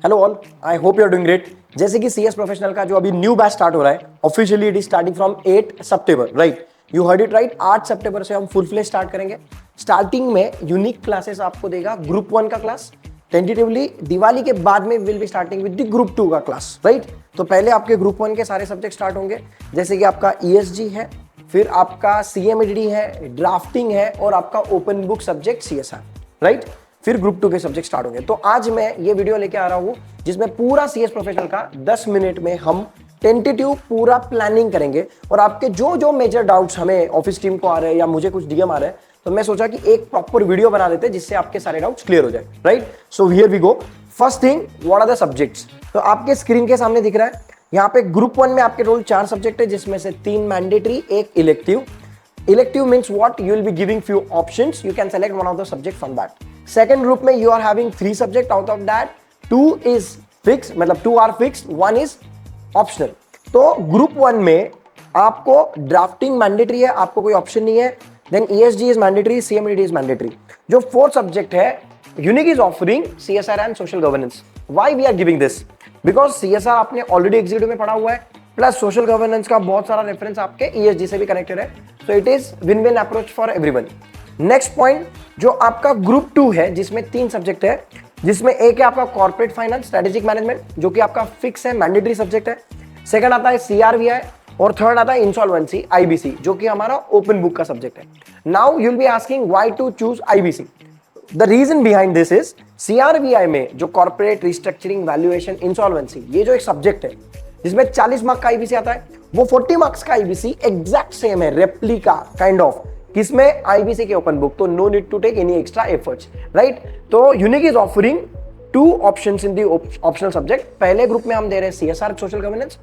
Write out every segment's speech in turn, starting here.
Hello all, I hope you are doing great. जैसे कि CS professional का जो अभी न्यू बैच स्टार्ट हो रहा है, officially it is starting from 8 September, right? You heard it right. 8 सितंबर से हम फुल फ्लेज स्टार्ट करेंगे। स्टार्टिंग में यूनिक क्लासेस आपको देगा ग्रुप 1 का क्लास। टेंटेटिवली दिवाली के बाद में will be starting with the group 2 का क्लास, राइट? तो पहले आपके ग्रुप 1 के सारे सब्जेक्ट स्टार्ट होंगे, जैसे कि आपका ईएसजी है, फिर आपका सीएमएडीडी है, ड्राफ्टिंग है और आपका open book subject CSR, right? फिर ग्रुप 2 के सब्जेक्ट स्टार्ट होंगे। तो आज मैं ये वीडियो लेके आ रहा हूं जिसमें पूरा सीएस प्रोफेशनल का 10 मिनट में हम टेंटेटिव पूरा प्लानिंग करेंगे और आपके जो जो मेजर डाउट्स हमें ऑफिस टीम को आ रहे हैं या मुझे कुछ डीएम आ रहे हैं, तो मैं सोचा कि एक प्रॉपर वीडियो बना देते हैं जिससे आपके सारे डाउट्स क्लियर हो जाए, right? So here we go. First thing, what are the subjects? तो आपके स्क्रीन के सामने दिख रहा है यहाँ पे ग्रुप 1 में आपके टोटल 4 सब्जेक्ट है, जिसमें से 3 मैंडेटरी, एक elective. Elective means what? You will be giving few options. You can select one of the subject from that. Second group में you are having 3 subject. Out of that 2 is fixed, मतलब 2 are fixed, 1 is optional. तो group 1 में आपको drafting mandatory है, आपको कोई option नहीं है। Then ESG is mandatory, CMDD is mandatory. जो 4th सब्जेक्ट है, unique is offering CSR and social governance. Why we are giving this? Because CSR आपने ऑलरेडी एग्जीक्यूटिव में पढ़ा हुआ है, प्लस सोशल गवर्नेंस का बहुत सारा रेफरेंस आपके ESG से भी कनेक्टेड है। So it is win win approach for everyone. Next point, जो आपका ग्रुप 2 है जिसमें 3 सब्जेक्ट है, जिसमें एक है आपका कॉर्पोरेट फाइनेंस, स्ट्रेटेजिक मैनेजमेंट, जो कि आपका फिक्स है, मैंडेटरी सब्जेक्ट है। सेकंड आता है CRVI और थर्ड आता है इंसॉल्वेंसी, IBC, जो कि हमारा ओपन बुक का सब्जेक्ट है। Now you will be asking why to choose IBC। The reason behind this is CRVI में जो कॉर्पोरेट रिस्ट्रक्चरिंग, वैल्यूएशन, इंसॉल्वेंसी, ये जो एक सब्जेक्ट है जिसमें 40 मार्क्स का IBC आता है, वो 40 मार्क्स का IBC एग्जैक्ट सेम है, रेप्लिका काइंड ऑफ, किसमें? IBC के ओपन बुक। तो no need to take any extra efforts, right? तो unique is offering 2 options in the optional subject. पहले ग्रुप में हम दे रहे हैं CSR, सोशल गवर्नेंस,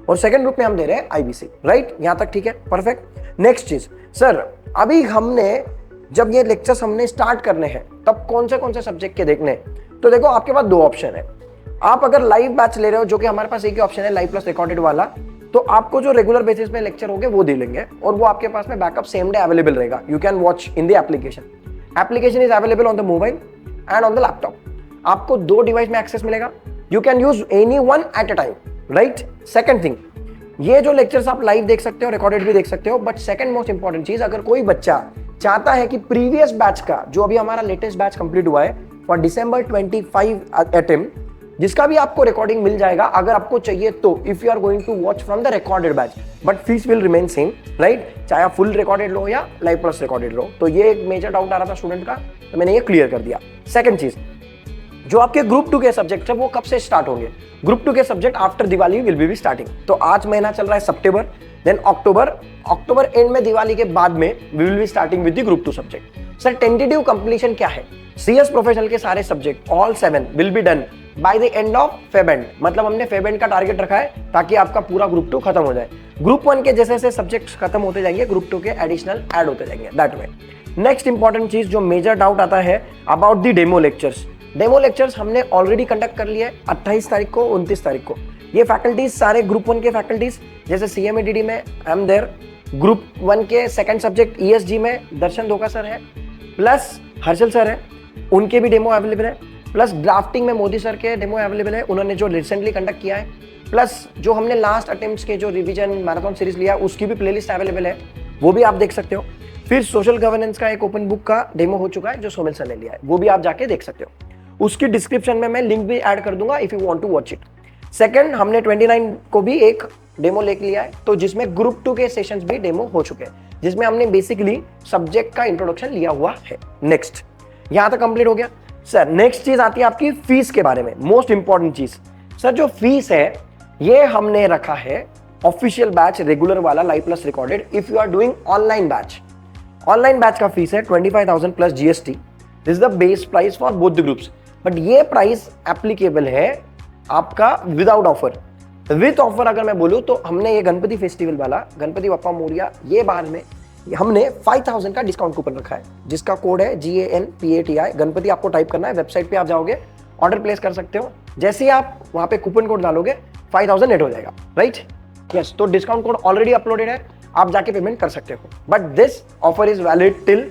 और सेकंड ग्रुप में हम दे रहे हैं IBC, राइट? यहां तक ठीक है, परफेक्ट। नेक्स्ट चीज, सर अभी हमने जब ये लेक्चर्स हमने स्टार्ट करने हैं तब कौन से सब्जेक्ट के देखने हैं? तो देखो, आपके पास 2 ऑप्शन है। आप अगर लाइव बैच ले रहे हो, जो कि हमारे पास एक ही ऑप्शन है, लाइव प्लस रिकॉर्डेड वाला, तो आपको जो रेगुलर बेसिस पे लेक्चर होंगे वो दे लेंगे और वो आपके पास में बैकअप सेम डे अवेलेबल रहेगा। You can watch in the application is available on the mobile and on the laptop. आपको 2 डिवाइस में एक्सेस मिलेगा। You can use any one at a time, right? Second thing, ये जो lectures आप live देख सकते हो, रिकॉर्डेड भी देख सकते हो, बट सेकंड मोस्ट इंपॉर्टेंट चीज, अगर कोई बच्चा चाहता है कि प्रीवियस बैच का, जो अभी हमारा लेटेस्ट बैच कंप्लीट हुआ है फॉर December 25 अटेम्प्ट, जिसका भी आपको रिकॉर्डिंग मिल जाएगा अगर आपको चाहिए तो, if you are going to watch from the recorded batch, but fees will remain same, right? चाहे आप फुल रिकॉर्डेड लो या लाइव प्लस रिकॉर्डेड लो। तो ये एक मेजर डाउट आ रहा था स्टूडेंट का, तो मैंने ये क्लियर कर दिया। सेकंड चीज, जो आपके ग्रुप 2 के सब्जेक्ट है वो कब से स्टार्ट होंगे? ग्रुप 2 के subject after Diwali will be starting. तो आज महीना चल रहा है सितंबर, देन अक्टूबर एंड में, दिवाली के बाद में we will be starting with the group 2 subject. Sir tentative completion क्या है? सीएस प्रोफेशनल के सारे subject all 7 will be done by the end of Feb end. मतलब हमने फेब एंड का टारगेट रखा है ताकि आपका पूरा ग्रुप 2 खत्म हो जाए। ग्रुप 1 के जैसे जैसे सब्जेक्ट्स खत्म होते जाएंगे, ग्रुप 2 के एडिशनल ऐड होते जाएंगे, दैट वे। नेक्स्ट इंपॉर्टेंट चीज जो मेजर डाउट आता है about the demo lectures. Demo lectures हमने ऑलरेडी कंडक्ट कर लिया है 28 तारीख को, 29 तारीख को। ये फैकल्टीज सारे ग्रुप 1 के फैकल्टीज, जैसे CMADD में आई एम देयर, ग्रुप 1 के सेकंड सब्जेक्ट ESG में दर्शन धोखा सर है, प्लस हर्षल सर है, उनके भी डेमो अवेलेबल है, प्लस ड्राफ्टिंग में मोदी सर के डेमो अवेलेबल है, उन्होंने जो रिसेंटली कंडक्ट किया है, प्लस जो हमने लास्ट अटेम्प्ट्स के जो रिवीजन मैराथन सीरीज लिया उसकी भी प्लेलिस्ट अवेलेबल है, वो भी आप देख सकते हो। फिर सोशल गवर्नेंस का एक ओपन बुक का डेमो हो चुका है जो सोमिल सर ने लिया है, वो भी आप जाके देख सकते हो। उसकी डिस्क्रिप्शन में मैं लिंक भी ऐड कर दूंगा if you want to watch it. Second, हमने 29 को भी एक डेमो लेके लिया है, तो जिसमें ग्रुप 2 के सेशंस भी डेमो हो चुके हैं, जिसमें हमने बेसिकली सब्जेक्ट का इंट्रोडक्शन लिया हुआ है। नेक्स्ट, यहां तक कंप्लीट हो गया। सर नेक्स्ट चीज आती है आपकी फीस के बारे में, मोस्ट इंपॉर्टेंट चीज। सर जो फीस है ये हमने रखा है ऑफिशियल बैच रेगुलर वाला, live plus recorded. If you are doing online batch का फीस है 25,000 plus GST। This is the base price for both the groups, but ये प्राइस एप्लीकेबल है आपका विदाउट ऑफर। विथ ऑफर अगर मैं बोलूं तो हमने ये गणपति फेस्टिवल वाला, गणपति बप्पा मोरिया, ये बार में हमने 5,000 का डिस्काउंट कूपन रखा है, जिसका कोड है GANPATI। गणपति आपको टाइप करना है, वेबसाइट पे आप जाओगे, ऑर्डर प्लेस कर सकते हो। जैसे ही आप वहां पे कूपन कोड डालोगे 5,000 नेट हो जाएगा, राइट? यस, तो डिस्काउंट कोड ऑलरेडी अपलोडेड है, आप जाके पेमेंट कर सकते हो। But this offer is valid till,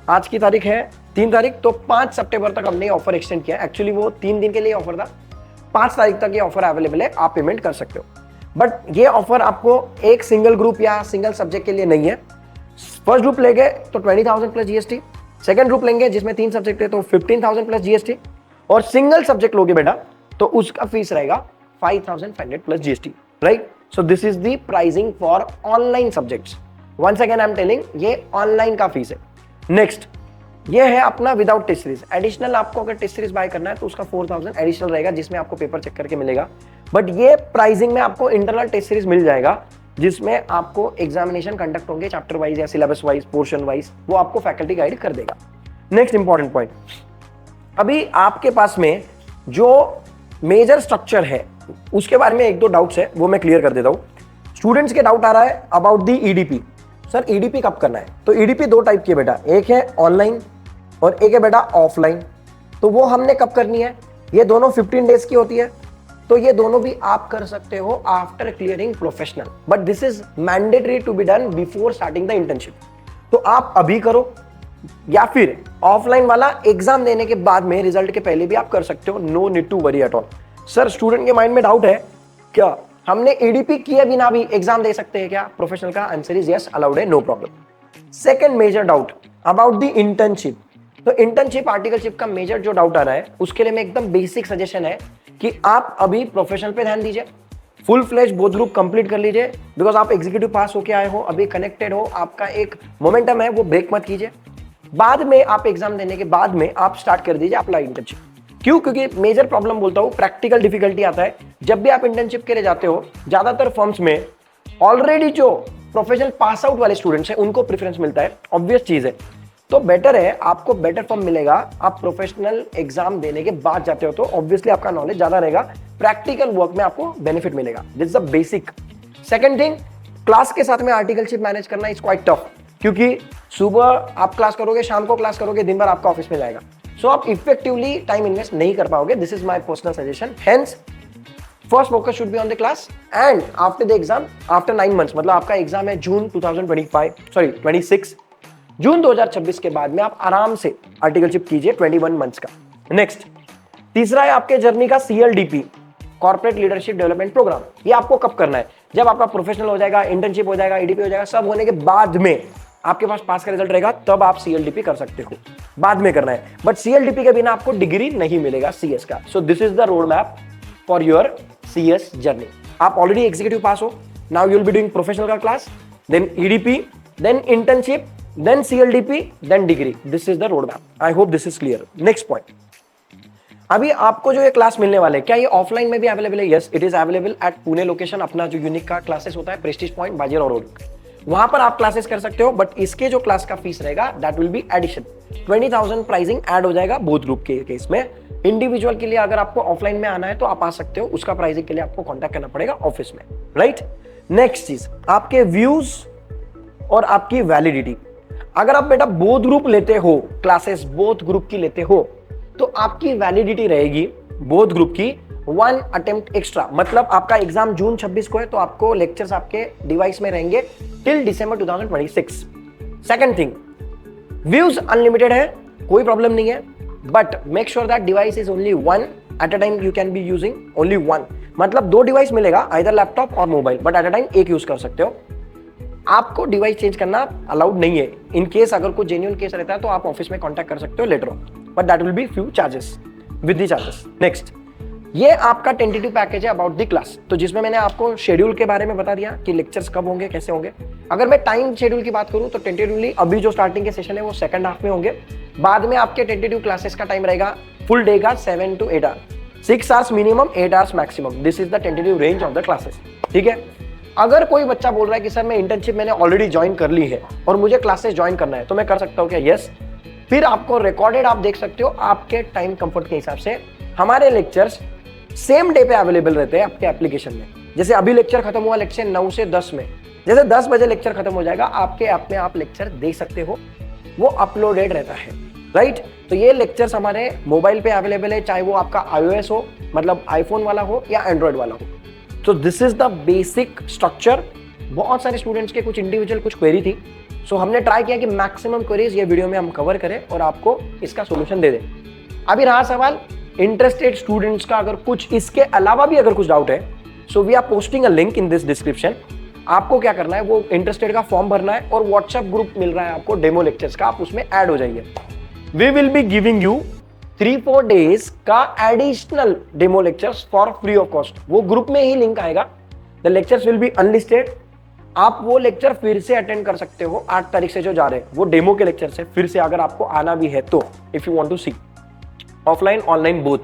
आज की तारीख है 3 तारीख, तो 5 सितंबर तक हमने ऑफर एक्सटेंड किया। एक्चुअली वो 3 दिन के लिए ऑफर था, 5 तारीख तक ये ऑफर अवेलेबल है, आप पेमेंट कर सकते हो। बट ये ऑफर आपको एक सिंगल ग्रुप या सिंगल सब्जेक्ट के लिए नहीं है। फर्स्ट ग्रुप लेंगे तो 20,000 प्लस जीएसटी, सेकंड ग्रुप लेंगे जिसमें 3 सब्जेक्ट है तो 15,000 प्लस जीएसटी, और सिंगल सब्जेक्ट लोगे बेटा तो उसका फीस रहेगा 5,500 plus GST, right. So this is the pricing for online subjects. Once again I am telling, ये ऑनलाइन का फीस है। नेक्स्ट ये है अपना विदाउट टेस्ट सीरीज। एडिशनल आपको अगर टेस्ट सीरीज बाय करना है तो उसका 4,000 एडिशनल रहेगा, जिसमें आपको पेपर चेक करके मिलेगा। बट ये प्राइसिंग में आपको इंटरनल टेस्ट सीरीज मिल जाएगा, जिसमें आपको एग्जामिनेशन कंडक्ट होंगे चैप्टर वाइज या सिलेबस वाइज, पोर्शन वाइज, वो आपको फैकल्टी गाइड कर देगा। नेक्स्ट इंपॉर्टेंट पॉइंट, अभी आपके पास में जो मेजर स्ट्रक्चर है उसके बारे में 1-2 डाउट्स है, वो मैं क्लियर कर देता हूं। स्टूडेंट्स के डाउट आ रहा है about the EDP. Sir EDP कब करना है? तो ईडीपी 2 टाइप की है बेटा, एक है ऑनलाइन और एक है बेटा ऑफलाइन। तो वो हमने कब करनी है? ये दोनों 15 डेज की होती है, तो ये दोनों भी आप कर सकते हो after clearing professional, but this is mandatory to be done before starting the internship. तो आप अभी करो, या फिर ऑफलाइन वाला एग्जाम देने के बाद में, रिजल्ट के पहले भी आप कर सकते हो। No need to worry at all. Sir student के माइंड में डाउट है क्या हमने ईडीपी किए बिना भी एग्जाम दे सकते हैं क्या प्रोफेशनल का? आंसर इज यस, अलाउड है, no problem. Second major doubt about the internship. तो इंटर्नशिप आर्टिकलशिप का मेजर जो डाउट आ रहा है उसके लिए मैं एकदम बेसिक सजेशन है कि आप अभी प्रोफेशनल पे ध्यान दीजिए, full fledge both group complete कर लीजिए, बिकॉज आप एग्जीक्यूटिव पास होके आए हो, अभी कनेक्टेड हो, आपका एक मोमेंटम है, वो ब्रेक मत कीजिए। बाद में आप एग्जाम देने के बाद में आप स्टार्ट कर दीजिए अप्लाई इंटर्नशिप। क्यों? क्योंकि मेजर प्रॉब्लम बोलता हूं, प्रैक्टिकल डिफिकल्टी आता है जब भी आप इंटर्नशिप के लिए जाते हो। ज्यादातर फर्म्स में ऑलरेडी जो प्रोफेशनल पास आउट वाले स्टूडेंट्स हैं उनको प्रेफरेंस मिलता है, ऑब्वियस चीज है। तो बेटर है, आपको बेटर फॉर्म मिलेगा, आप प्रोफेशनल एग्जाम देने के बाद जाते हो तो ऑब्वियसली आपका नॉलेज ज्यादा रहेगा, प्रैक्टिकल वर्क में आपको बेनिफिट मिलेगा। This is the basic. Second thing, class के साथ में आर्टिकलशिप मैनेज करना इज क्वाइट टफ, क्योंकि सुबह आप क्लास करोगे, शाम को क्लास करोगे, दिन भर आपका ऑफिस में जाएगा, सो आप इफेक्टिवली टाइम इन्वेस्ट नहीं कर पाओगे। This is my personal suggestion. Hence first focus should be on the class and after the exam, after 9 months, मतलब आपका एग्जाम है जून 26 जून 2026 के बाद में आप आराम से आर्टिकलशिप कीजिए 21 मंथ्स का। नेक्स्ट तीसरा है आपके जर्नी का CLDP, corporate leadership development programme. ये आपको कब करना है? जब आपका प्रोफेशनल हो जाएगा, इंटर्नशिप हो जाएगा, EDP हो जाएगा, सब होने के बाद में आपके पास पास का रिजल्ट रहेगा, तब आप CLDP कर सकते हो, बाद में करना है। बट CLDP के बिना आपको डिग्री नहीं मिलेगा CS का। So this is the road map for your CS journey. आप ऑलरेडी एग्जीक्यूटिव पास हो, now you will be doing professional का class, then EDP, then internship, then CLDP, then degree. This is the roadmap. I hope this is clear. Next point. अभी आपको जो ये class मिलने वाले, क्या ये ऑफलाइन में भी अवेलेबल है? Yes, it is available at Pune location. अपना जो यूनिक का क्लासेस होता है प्रेस्टीज पॉइंट बाजीराव रोड, वहां पर आप क्लासेस कर सकते हो। बट इसके जो क्लास का फीस रहेगा that will be addition 20,000 pricing add हो जाएगा बोथ ग्रुप के केस में। इंडिविजुअल के लिए अगर आपको ऑफलाइन में आना है तो आप आ सकते हो, उसका प्राइसिंग के लिए आपको कॉन्टैक्ट करना पड़ेगा ऑफिस में, राइट। नेक्स्ट चीज, आपके व्यूज और आपकी वैलिडिटी। अगर आप बेटा बोथ ग्रुप लेते हो, क्लासेस बोथ ग्रुप की लेते हो, तो आपकी वैलिडिटी रहेगी बोथ ग्रुप की 1 अटेम्प्ट एक्स्ट्रा। मतलब आपका एग्जाम जून 26 को है तो आपको लेक्चर्स आपके डिवाइस में रहेंगे टिल दिसंबर 2026। सेकंड थिंग, व्यूज अनलिमिटेड है, कोई प्रॉब्लम नहीं है, but make sure that device is only 1 at a time, you can be using only 1। मतलब 2 डिवाइस मिलेगा, आइदर लैपटॉप और mobile, but at a time एक यूज कर सकते हो। आपको डिवाइस चेंज करना अलाउड नहीं है। इन केस अगर कोई जेन्युइन केस रहता है तो आप ऑफिस में कांटेक्ट कर सकते हो later on, but that will be few charges with the charges. Next, ये आपका टेंटेटिव पैकेज है अबाउट द क्लास, तो जिसमें मैंने आपको शेड्यूल के बारे में बता दिया कि लेक्चर्स कब होंगे, कैसे होंगे। अगर मैं टाइम शेड्यूल की बात करूं तो टेंटेटिवली अभी जो स्टार्टिंग के सेशन है वो सेकंड हाफ में होंगे। बाद में आपके टेंटेटिव क्लासेस का टाइम रहेगा फुल डे का 7 to 8 hours, 6 hours minimum, 8 hours maximum. This is the tentative range of the classes, ठीक है। अगर कोई बच्चा बोल रहा है कि सर मैं इंटर्नशिप मैंने ऑलरेडी ज्वाइन कर ली है और मुझे क्लासेस ज्वाइन करना है, तो मैं कर सकता हूँ क्या? यस। फिर आपको रिकॉर्डेड आप देख सकते हो आपके टाइम कंफर्ट के हिसाब से। हमारे लेक्चर्स सेम डे पे अवेलेबल रहते हैं आपके एप्लीकेशन में। जैसे अभी लेक्चर खत्म हुआ लेक्चर 9 से 10 में, जैसे 10 बजे लेक्चर खत्म हो जाएगा, आपके ऐप में आप लेक्चर देख सकते हो, वो अपलोडेड रहता है, राइट। तो ये लेक्चर्स हमारे मोबाइल पे अवेलेबल है, चाहे वो आपका iOS हो, मतलब आईफोन वाला हो या एंड्रॉइड वाला हो। तो this is the basic structure. बहुत सारे स्टूडेंट्स के कुछ इंडिविजुअल कुछ क्वेरी थी, सो हमने ट्राई किया कि मैक्सिमम क्वेरीज ये वीडियो में हम कवर करें और आपको इसका सोल्यूशन दे दें। अभी रहा सवाल इंटरेस्टेड स्टूडेंट्स का अगर कुछ इसके अलावा भी अगर कुछ डाउट है, so we are posting a link in this description. आपको क्या करना है, वो इंटरेस्टेड का फॉर्म भरना है और व्हाट्सएप ग्रुप मिल रहा है आपको डेमो लेक्चर्स का, आप उसमें ऐड हो जाइए। We will be giving you 3-4 days का additional demo lectures for free of cost. वो ग्रुप में ही लिंक आएगा। The lectures will be unlisted. आप वो लेक्चर फिर से अटेंड कर सकते हो 8 तारीख से जो जा रहे हैं, वो डेमो के लेक्चर से फिर से अगर आपको आना भी है तो, if you want to see offline online both.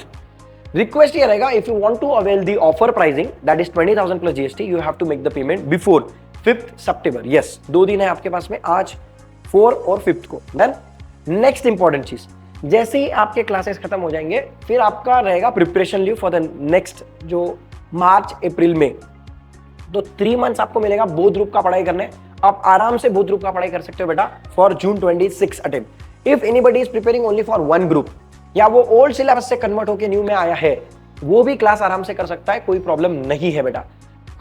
Request ये रहेगा, if you want to avail the offer pricing that is 20,000 plus GST, you have to make the payment before 5th सितंबर। यस, 2 दिन है आपके पास में, आज 4 और 5th को। देन नेक्स्ट इंपॉर्टेंट चीज, जैसे ही आपके क्लासेस खत्म हो जाएंगे फिर आपका रहेगा preparation leave for the next जो मार्च अप्रैल में। तो 3 मंथ्स आपको मिलेगा बोथ ग्रुप का पढ़ाई करने। आप आराम से बोथ ग्रुप का पढ़ाई कर सकते हो बेटा for June 26 attempt. If anybody is preparing only for 1 group या वो ओल्ड सिलेबस से कन्वर्ट होकर न्यू में आया है, वो भी क्लास आराम से कर सकता है, कोई प्रॉब्लम नहीं है बेटा।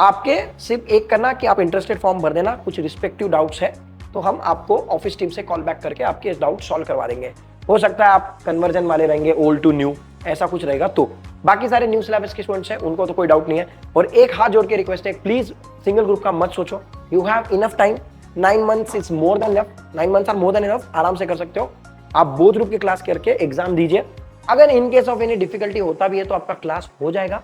आपके सिर्फ एक करना कि आप इंटरेस्टेड फॉर्म भर देना। कुछ रिस्पेक्टिव डाउट्स है तो हम आपको ऑफिस टीम से कॉल बैक करके आपके डाउट सॉल्व करवा देंगे। हो सकता है आप कन्वर्जन वाले रहेंगे, ओल्ड टू न्यू, ऐसा कुछ रहेगा। तो बाकी सारे न्यू सिलेबस के स्टूडेंट्स हैं, उनको तो कोई डाउट नहीं है। और एक हाथ जोड़ के रिक्वेस्ट है, प्लीज सिंगल ग्रुप का मत सोचो। You have enough time, 9 months is more than enough, 9 months are more than enough, आराम से कर सकते हो। आप बोथ ग्रुप की क्लास करके एग्जाम दीजिए। अगर in case of any difficulty होता भी है तो आपका क्लास हो जाएगा।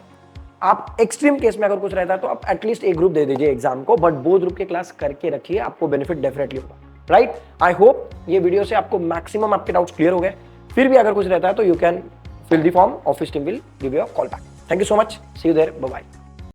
आप एक्सट्रीम केस में अगर कुछ रहता है तो आप एटलीस्ट एक ग्रुप दे दीजिए एग्जाम को, बट बोथ ग्रुप की क्लास करके रखिए, आपको बेनिफिट डेफिनेटली होगा। राइट, आई होप ये वीडियो से आपको मैक्सिमम आपके डाउट्स क्लियर हो गए। फिर भी अगर कुछ रहता है तो you can fill the form, office team will give you a call back. Thank you so much. See you there. Bye bye.